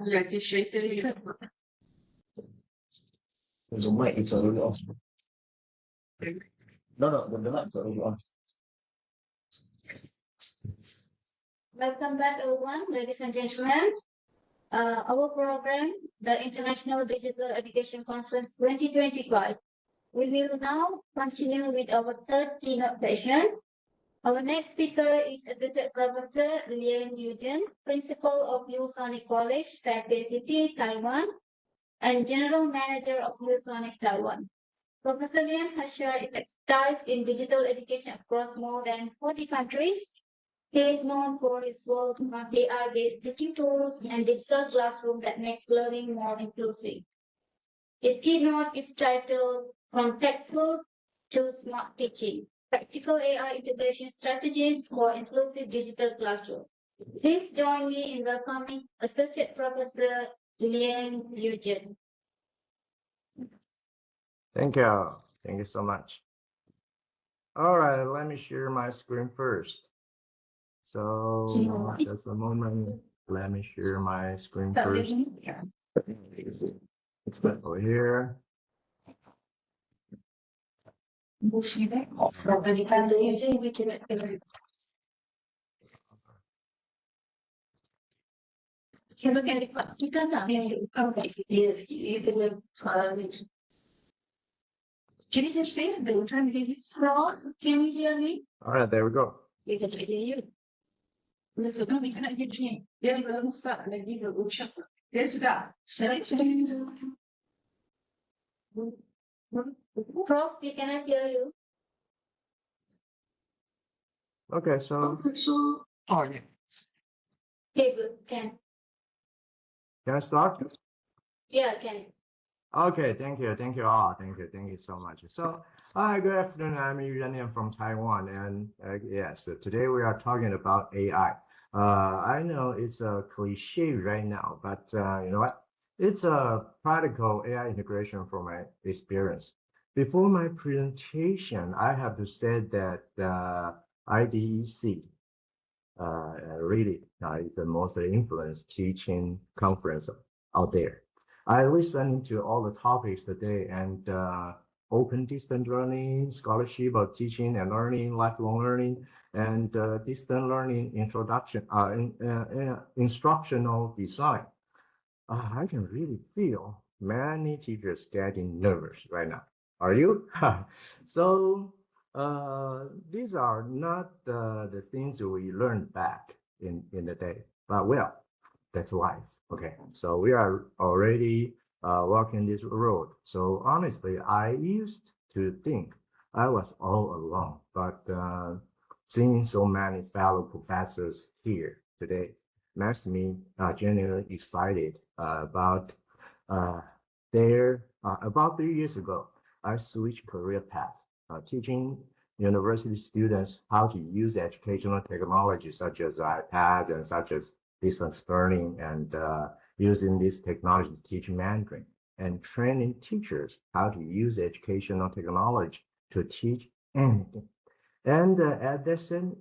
The mic is already off. No, the mic is already on. Welcome back, everyone, ladies and gentlemen. Our program, the International Digital Education Conference 2025. We will now continue with our third keynote session. Our next speaker is Associate Professor Lian Yujin, Principal of ViewSonic College, Taipei City, Taiwan, and General Manager of ViewSonic Taiwan. Professor Lian has shared his expertise in digital education across more than 40 countries. He is known for his work on AI-based teaching tools and digital classroom that makes learning more inclusive. His keynote is titled From Textbook to Smart Teaching, Practical AI Integration Strategies for Inclusive Digital Classroom. Please join me in welcoming Associate Professor Lian Yujin. Thank you. Thank you so much. All right, let me share my screen first. So just a moment. Let me share my screen first. Over here. Yes, you can. Can you just say it? I'm trying to get it strong. Can you hear me? All right, there we go. We can hear you. Listen, no, we cannot hear you. Yeah, we don't start. And then you go shut up. Yes, that. Shall I tell you? Prof, we cannot hear you. Okay, so Oh, yeah. Okay, good. Can I start? yeah, can. Okay, thank you all. Thank you so much. So, hi, good afternoon. I'm Yuan from Taiwan, and yes, today we are talking about AI. I know it's a cliche right now, but you know what? It's a practical AI integration from my experience. Before my presentation, I have to say that IDEC really is the most influenced teaching conference out there. I listened to all the topics today and open distance learning, scholarship of teaching and learning, lifelong learning, and distant learning introduction, instructional design. I can really feel many teachers getting nervous right now. Are you? So these are not the things we learned back in the day, but well, that's life. Okay, so we are already walking this road. So honestly, I used to think I was all alone, but seeing so many fellow professors here today makes me genuinely excited about about 3 years ago, I switched career paths, teaching university students how to use educational technology such as iPads and such as distance learning and using this technology to teach Mandarin, and training teachers how to use educational technology to teach anything. And at the same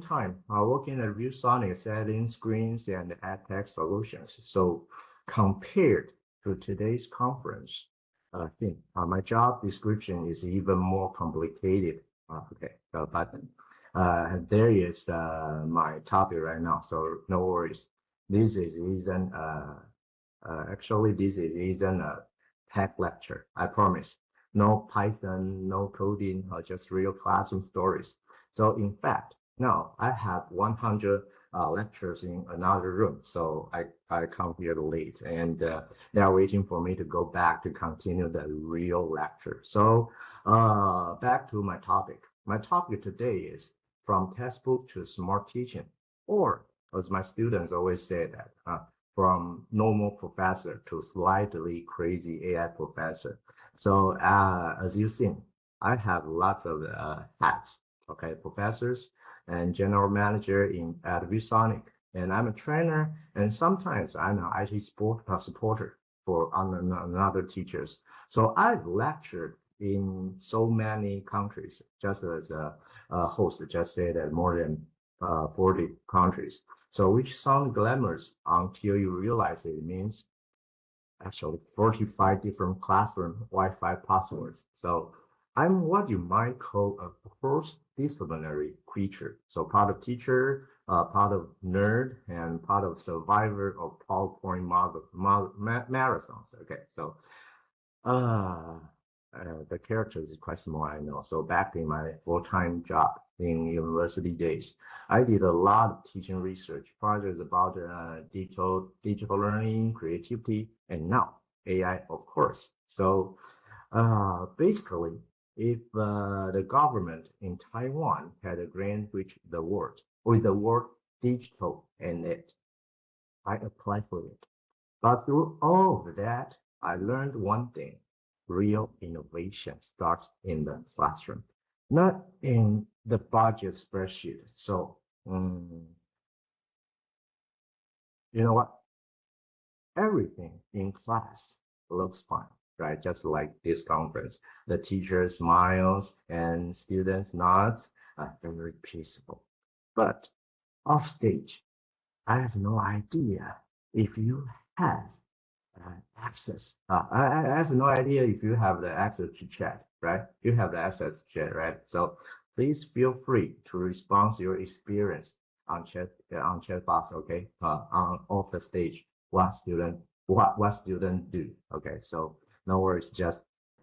time, working at ViewSonic selling screens and edtech solutions. So compared to today's conference, I think my job description is even more complicated. But there is my topic right now, so no worries. This isn't a tech lecture, I promise. No Python, no coding, just real classroom stories. So in fact, now I have 100 lectures in another room, so I come here late, and they are waiting for me to go back to continue the real lecture. So back to my topic. My topic today is from textbook to smart teaching, or as my students always say that, from normal professor to slightly crazy AI professor. So as you've seen, I have lots of hats, okay, professors and general manager at ViewSonic, and I'm a trainer, and sometimes I'm an IT supporter for another teachers. So I've lectured in so many countries, just as a host just said that more than 40 countries. So which sound glamorous until you realize it means actually 45 different classroom Wi-Fi passwords. So I'm what you might call a cross-disciplinary creature. So part of teacher, part of nerd, and part of survivor of PowerPoint marathons. Okay, so uh, the character is quite small, I know. So back in my full-time job in university days, I did a lot of teaching research projects about digital learning, creativity, and now AI, of course. So basically, if the government in Taiwan had a grant with the word digital in it, I applied for it. But through all of that, I learned one thing. Real innovation starts in the classroom, not in the budget spreadsheet. So, you know what? Everything in class looks fine, right? Just like this conference. The teacher smiles and students nods, very peaceful. But off stage, I have no idea if you have access. I have no idea if you have the access to chat, right? You have the access to chat, right? So please feel free to respond to your experience on chat box, okay? On off the stage, what student do, okay? So no worries, just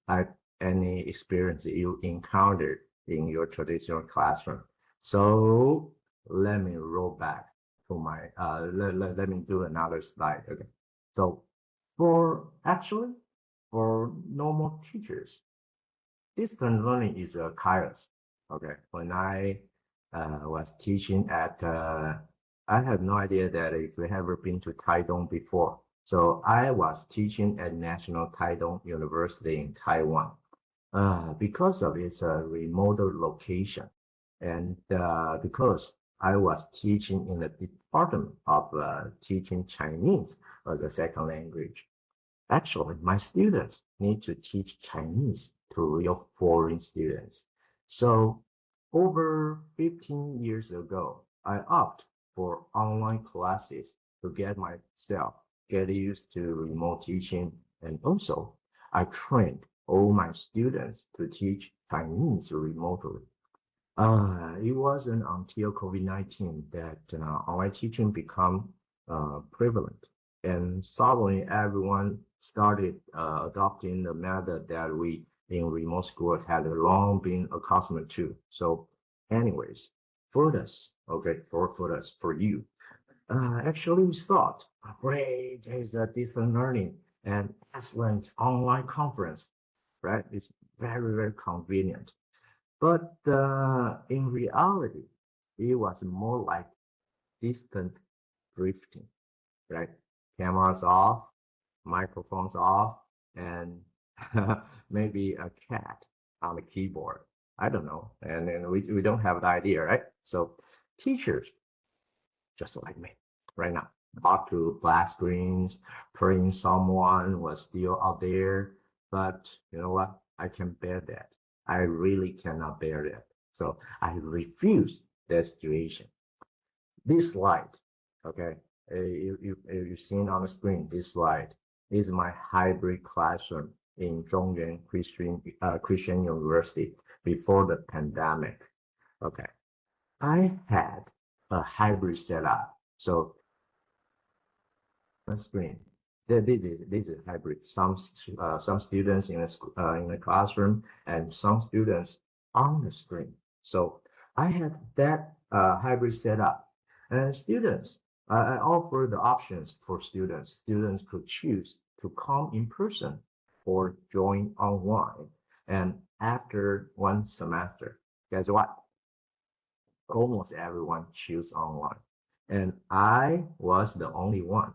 type any experience you encountered in your traditional classroom. So let me roll back to my let me do another slide, okay? So for normal teachers, distance learning is a chaos. Okay, when I was teaching at, I have no idea that if you have ever been to Taidong before. So I was teaching at National Taidong University in Taiwan. Because of its remote location, and because I was teaching in the department of teaching Chinese as a second language. Actually, my students need to teach Chinese to real foreign students. So over 15 years ago, I opted for online classes to get used to remote teaching. And also, I trained all my students to teach Chinese remotely. It wasn't until COVID-19 that online teaching became prevalent. And suddenly everyone started adopting the method that we in remote schools had long been accustomed to. So anyways, for us, okay, for you, actually we thought, great, there's a distance learning and excellent online conference, right? It's very, very convenient. But in reality, it was more like distant drifting, right? Cameras off, microphones off, and maybe a cat on the keyboard. I don't know. And we don't have the idea, right? So teachers, just like me right now, talk to black screens, praying someone was still out there. But you know what? I can bear that. I really cannot bear that. So I refuse that situation. This slide, okay, you've seen on the screen, this slide is my hybrid classroom in Zhongyuan Christian University before the pandemic. Okay, I had a hybrid setup. So on screen, this is hybrid. Some students in the classroom and some students on the screen. So I had that hybrid setup. And students, I offer the options for students. Students could choose to come in person or join online. And after one semester, guess what? Almost everyone choose online. And I was the only one,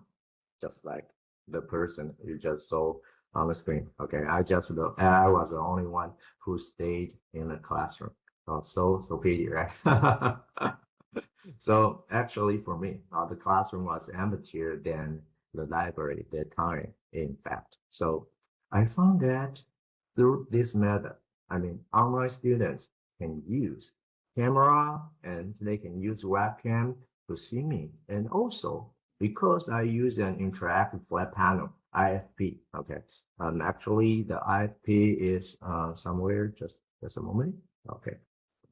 just like the person you just saw on the screen. Okay, I was the only one who stayed in the classroom. So pity, right? So actually for me, the classroom was emptier than the library at that time, in fact. So I found that through this method, I mean, online students can use camera and they can use webcam to see me. And also, because I use an interactive flat panel, IFP, okay. Actually, the IFP is somewhere, just a moment. Okay,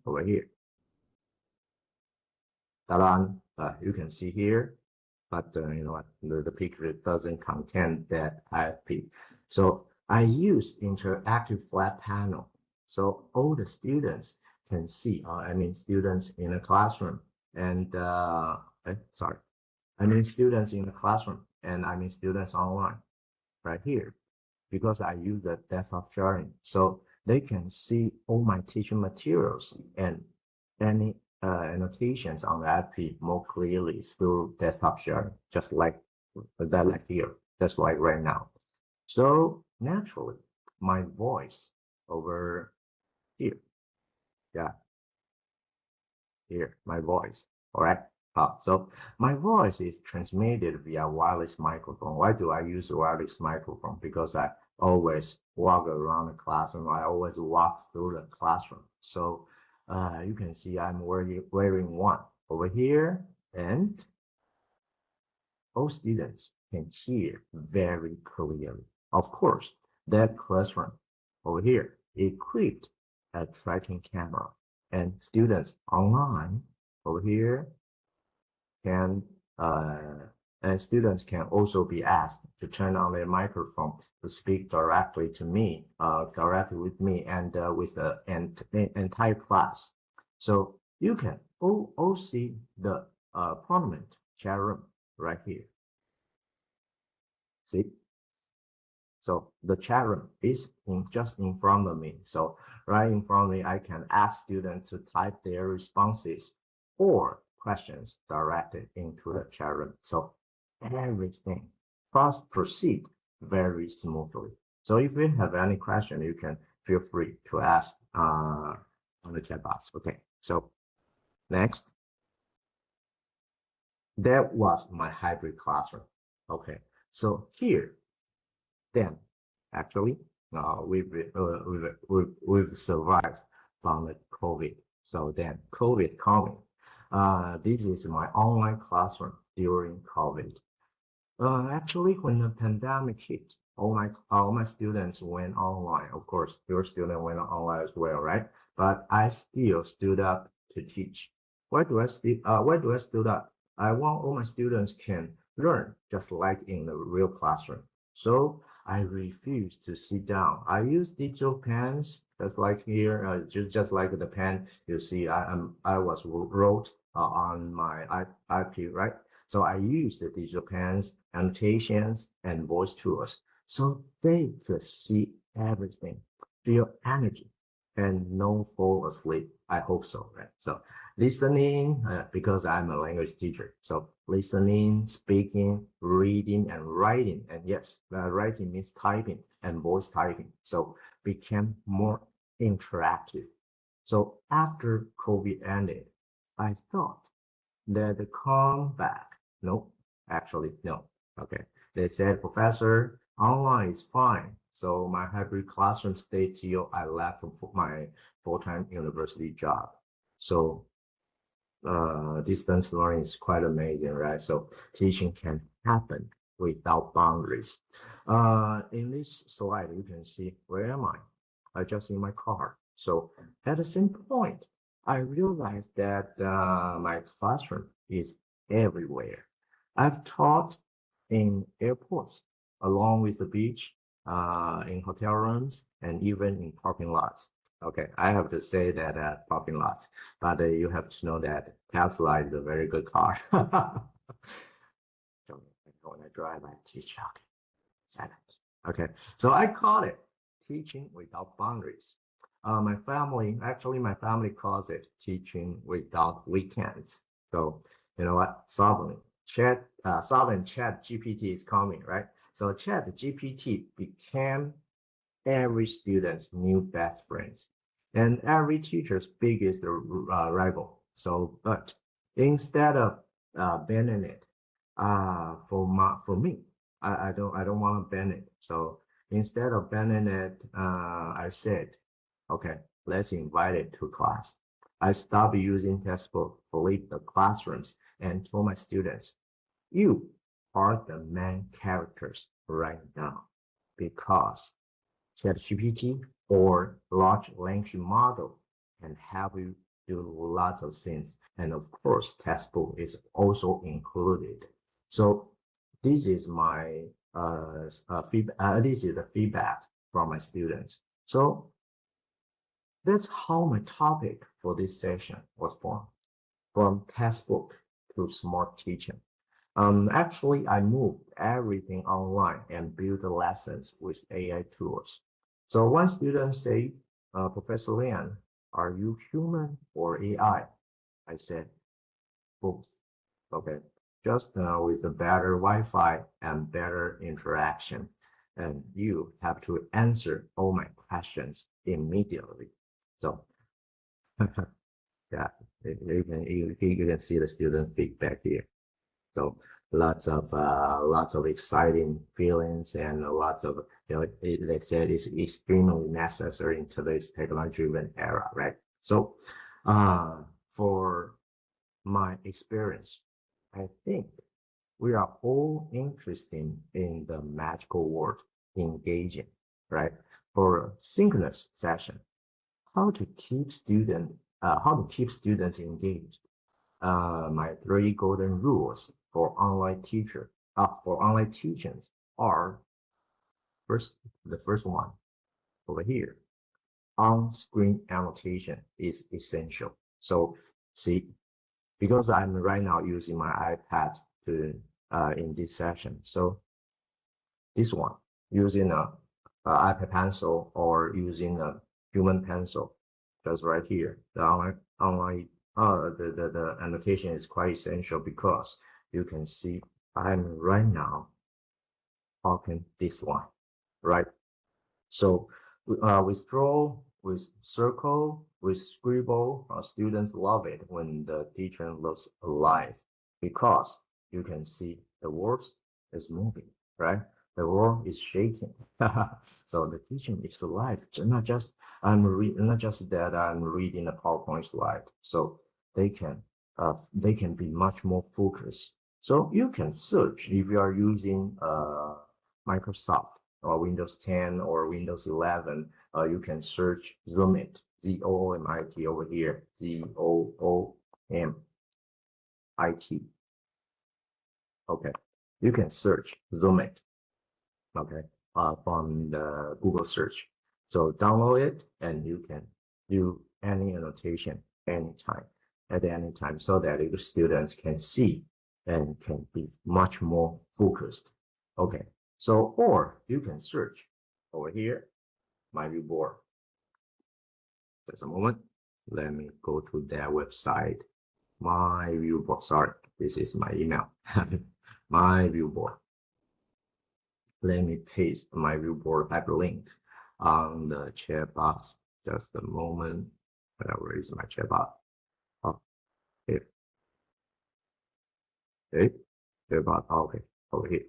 over here. Ta-da! You can see here, but you know what, the picture doesn't contain that IFP. So I use interactive flat panel. So all the students can see, I mean students in a classroom and, sorry, I mean students in the classroom and I mean students online right here, because I use the desktop sharing. So they can see all my teaching materials and any annotations on the FP more clearly through desktop sharing, just like that, like here, just like right now. So naturally, my voice over here, yeah, here, my voice, all right. So my voice is transmitted via wireless microphone. Why do I use wireless microphone? Because I always walk around the classroom. I always walk through the classroom. So you can see I'm wearing one over here, and all students can hear very clearly. Of course, that classroom over here equipped a tracking camera, and students online over here can and students can also be asked to turn on their microphone to speak directly to me, directly with me and with the entire class. So you can all see the prominent chat room right here. See? So the chat room is just in front of me. So right in front of me, I can ask students to type their responses or questions directed into the chat room. So everything proceed very smoothly. So if you have any question, you can feel free to ask on the chat box. Okay, so next. That was my hybrid classroom. Okay, so here, then actually, we've survived from the COVID. So then COVID coming. This is my online classroom during COVID. Actually, when the pandemic hit, all my students went online. Of course, your student went online as well, right? But I still stood up to teach. Why do I stood up? I want all my students can learn just like in the real classroom. So I refuse to sit down. I use digital pens, just like here, just like the pen you see. I was wrote on my IP, right? So I use the digital pens, annotations, and voice tools, so they could see everything, feel energy, and no fall asleep. I hope so, right? So listening, because I'm a language teacher. So listening, speaking, reading, and writing. And yes, writing means typing and voice typing. So became more interactive. So after COVID ended, I thought that the comeback. No, actually, no. Okay. They said, Professor, online is fine. So my hybrid classroom stayed till I left for my full-time university job. So distance learning is quite amazing, right? So teaching can happen without boundaries. In this slide, you can see, where am I? I'm just in my car. So at the same point, I realized that my classroom is everywhere. I've taught in airports, along with the beach, in hotel rooms, and even in parking lots. Okay, I have to say that at parking lots, but you have to know that Tesla is a very good car. So when I drive, I teach. Okay, silent. Okay, so I call it teaching without boundaries. My family calls it teaching without weekends. So you know what? Suddenly, Chat GPT is coming, right? So Chat GPT became every student's new best friends and every teacher's biggest rival. So, but instead of banning it, for me, I don't want to ban it. So instead of banning it, I said, okay, let's invite it to class. I stopped using textbook, flip the classrooms, and told my students, you are the main characters right now because ChatGPT or large language model can help you do lots of things. And of course, textbook is also included. So this is my feedback. This is the feedback from my students. So that's how my topic for this session was born, from textbook to smart teaching. Actually, I moved everything online and built the lessons with AI tools. So one student said, Professor Lian, are you human or AI? I said, both. Okay, just with the better Wi-Fi and better interaction. And you have to answer all my questions immediately. So, yeah, you can see the student feedback here. So lots of exciting feelings and lots of, they said it's extremely necessary in today's technology-driven era, right? So for my experience, I think we are all interested in the magical word engaging, right? For synchronous session, how to keep students engaged. My 3 golden rules for online teachings are the first one over here. On-screen annotation is essential. So see, because I'm right now using my iPad to in this session, so this one using a iPad pencil or using a human pencil, just right here. The online the annotation is quite essential because you can see I'm right now talking this one, right? So with draw, with circle, with scribble, students love it when the teacher looks alive because you can see the words is moving, right? The world is shaking. So the teaching is alive. So not just that I'm reading a PowerPoint slide. So they can be much more focused. So you can search if you are using Microsoft or Windows 10 or Windows 11. You can search Zoomit, ZOOMIT over here, ZOOMIT. Okay, you can search Zoomit. Okay, from the Google search. So download it and you can do any annotation anytime, at any time, so that your students can see and can be much more focused. Okay, so or you can search over here, my board. Just a moment. Let me go to their website. My board. Sorry, this is my email. My board. Let me paste my viewboard hyperlink on the chat box. Just a moment. Where is my chat box? Oh, here. Okay, chat box. Okay, over here.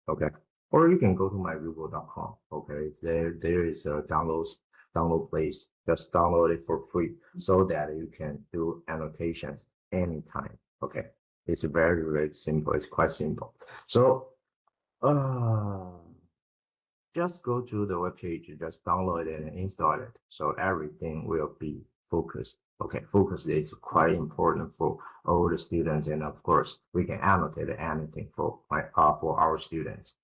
Okay, or you can go to myviewboard.com. Okay, there is a download place. Just download it for free so that you can do annotations anytime. Okay. It's very, very simple. It's quite simple. So, just go to the web page, just download it and install it. So everything will be focused. Okay, focus is quite important for all the students, and of course, we can annotate anything for our students.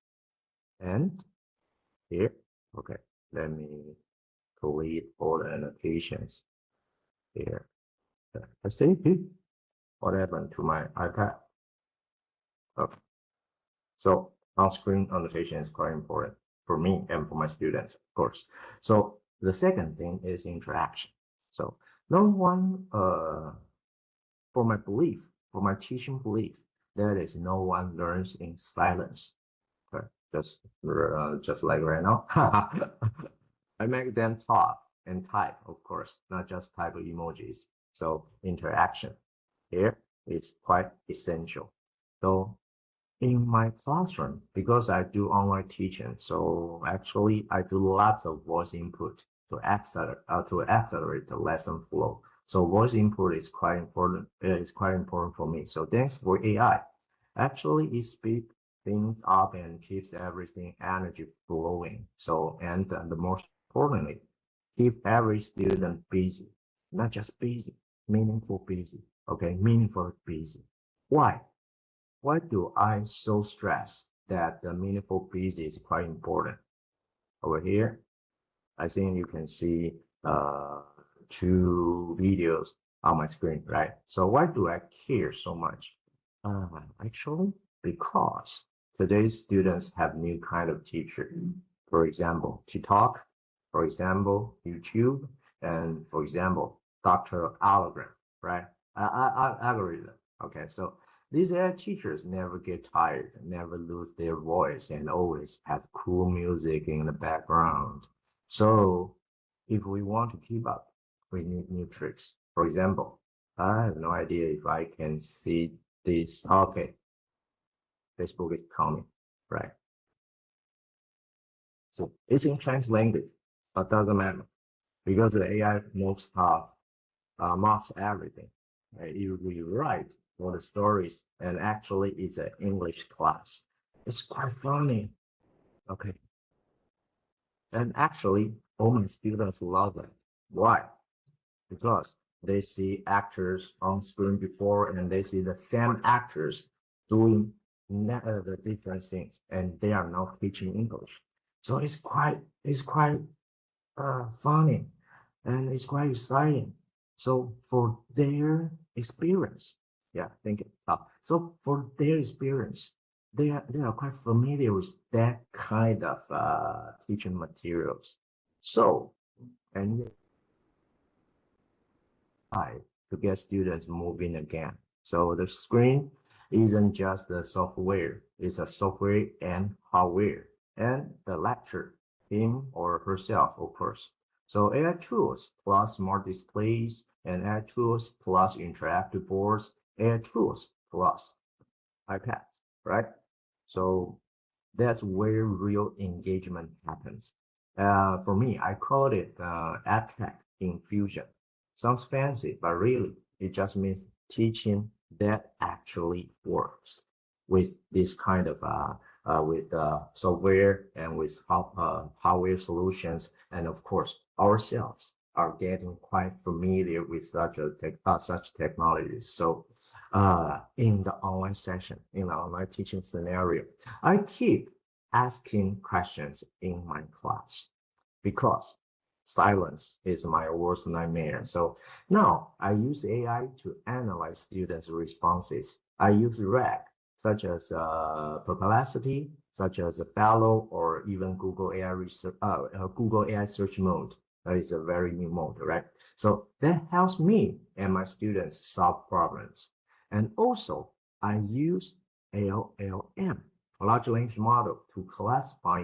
And here, okay, let me delete all the annotations here. I see what happened to my iPad. Okay. So on-screen annotation is quite important for me and for my students, of course. So the second thing is interaction. So no one, for my belief, for my teaching belief, that is no one learns in silence. Okay, just like right now. I make them talk and type, of course, not just type emojis. So interaction here is quite essential. So in my classroom, because I do online teaching, so actually I do lots of voice input to accelerate the lesson flow. So voice input is quite important. It's quite important for me. So thanks for AI. Actually, it speeds things up and keeps everything energy flowing. So and the most importantly, keep every student busy, not just busy, meaningful busy. Okay, meaningful busy. Why? Why do I so stress that the meaningful busy is quite important? Over here, I think you can see two videos on my screen, right? So why do I care so much? Actually, because today's students have new kind of teacher. For example, TikTok, for example, YouTube, and for example, Dr. Algorithm, right? Algorithm. Okay, so these AI teachers never get tired, never lose their voice, and always have cool music in the background. So if we want to keep up, we need new tricks. For example, I have no idea if I can see this. Okay, Facebook is coming, right? So it's in Chinese language, but doesn't matter because the AI knows stuff, marks everything. Right? You rewrite all the stories, and actually it's an English class. It's quite funny. Okay. And actually, all my students love it. Why? Because they see actors on screen before and they see the same actors doing the different things, and they are now teaching English. So it's quite funny, and it's quite exciting. So for their experience, yeah, thank you. So for their experience, they are quite familiar with that kind of teaching materials. So and to get students moving again. So the screen isn't just the software, it's a software and hardware. And the lecturer, him or herself, of course. So AI tools plus smart displays and AI tools plus interactive boards, AI tools plus iPads, right? So that's where real engagement happens. For me, I call it EdTech infusion. Sounds fancy, but really, it just means teaching that actually works with this kind of with software and with hardware solutions, and of course, ourselves are getting quite familiar with such technologies. So, in the online session, in the online teaching scenario, I keep asking questions in my class because silence is my worst nightmare. So now I use AI to analyze students' responses. I use RAG, such as Perplexity, such as Fellow, or even Google AI research, Google AI search mode. That is a very new mode, right? So that helps me and my students solve problems. And also, I use LLM, a large language model, to classify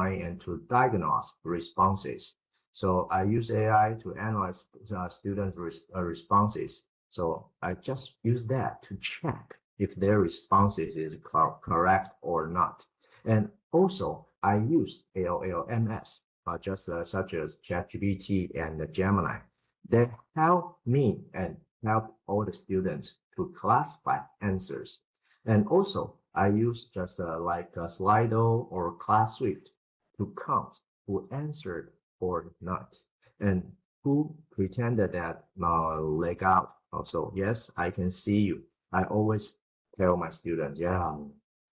and to diagnose responses. So I use AI to analyze students' responses. So I just use that to check if their responses is correct or not. And also, I use LLMs, such as ChatGPT and Gemini. They help me and help all the students to classify answers. And also, I use just like Slido or ClassSwift to count who answered or not, and who pretended that leg out. Also, yes, I can see you. I always tell my students, yeah,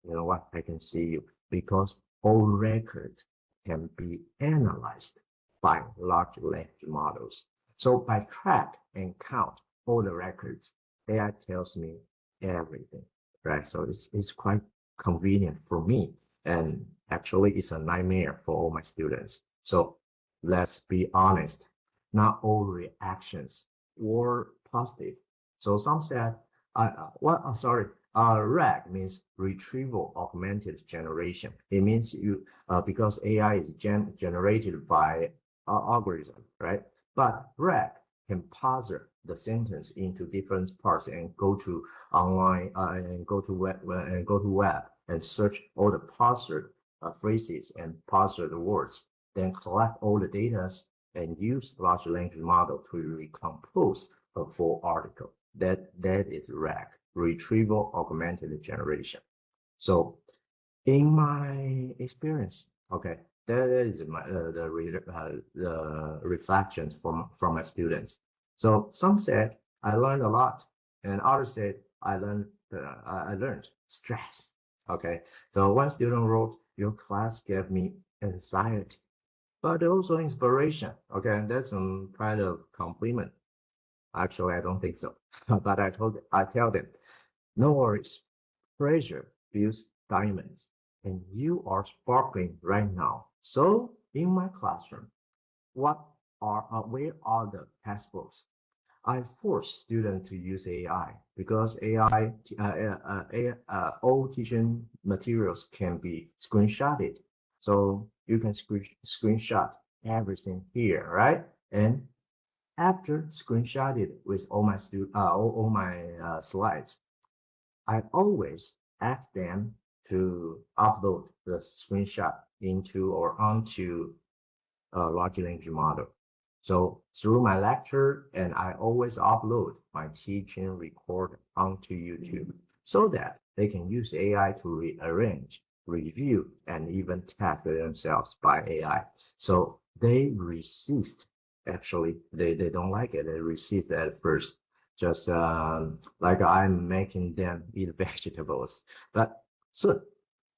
you know what, I can see you, because all records can be analyzed by large language models. So by track and count all the records, AI tells me everything, right? So it's quite convenient for me, and actually it's a nightmare for all my students. So let's be honest, not all reactions were positive. So some said, RAG means retrieval augmented generation. It means because AI is generated by algorithm, right? But RAG can parse the sentence into different parts and go to online and go to web and search all the parsed phrases and parsed words, then collect all the data and use large language model to recompose a full article. That is RAG, retrieval augmented generation. So in my experience, okay, that is the reflections from my students. So some said I learned a lot, and others said I learned stress. Okay, so one student wrote, "Your class gave me anxiety, but also inspiration." Okay, and that's some kind of compliment. Actually, I don't think so, but I tell them, no worries. Pressure builds diamonds, and you are sparkling right now. So in my classroom, where are the textbooks? I force students to use AI because all teaching materials can be screenshotted. So you can screenshot everything here, right? And after screenshotted with all my slides, I always ask them to upload the screenshot into or onto a large language model. So through my lecture, and I always upload my teaching record onto YouTube so that they can use AI to rearrange, review, and even test themselves by AI. So they resist. Actually, they don't like it. They resist at first, just like I'm making them eat vegetables. But soon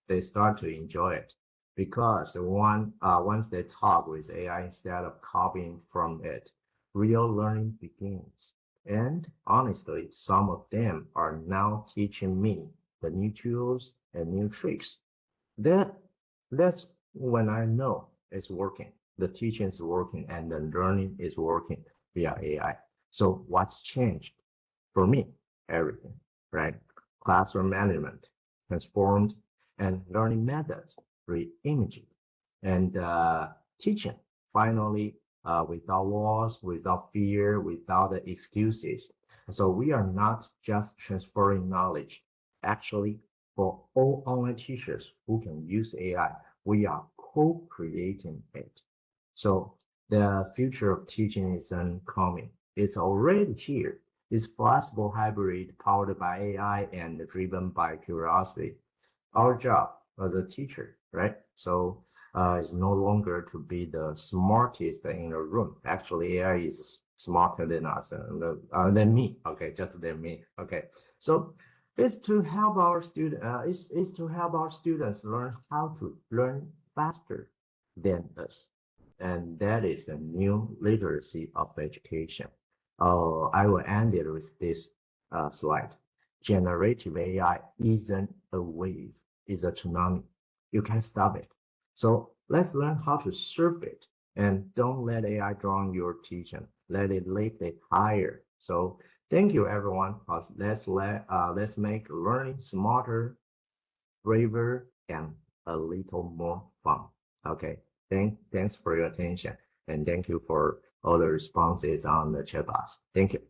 they start to enjoy it because once they talk with AI instead of copying from it, real learning begins. And honestly, some of them are now teaching me the new tools and new tricks. That's when I know it's working. The teaching is working and the learning is working via AI. So what's changed? For me, everything, right? Classroom management transformed and learning methods re-imaging and teaching finally without walls, without fear, without the excuses. So we are not just transferring knowledge. Actually, for all online teachers who can use AI, we are co-creating it. So the future of teaching isn't coming. It's already here. It's flexible hybrid powered by AI and driven by curiosity. Our job as a teacher, right? So it's no longer to be the smartest in the room. Actually, AI is smarter than us, than me. Okay, just than me. Okay, so it's to help our it's to help our students learn how to learn faster than us, and that is the new literacy of education. I will end it with this slide. Generative AI isn't a wave, it's a tsunami. You can't stop it. So let's learn how to surf it and don't let AI drown your teaching. Let it lift it higher. So thank you everyone. Let's make learning smarter, braver, and a little more fun. Okay. Thanks for your attention and thank you for all the responses on the chat box. Thank you.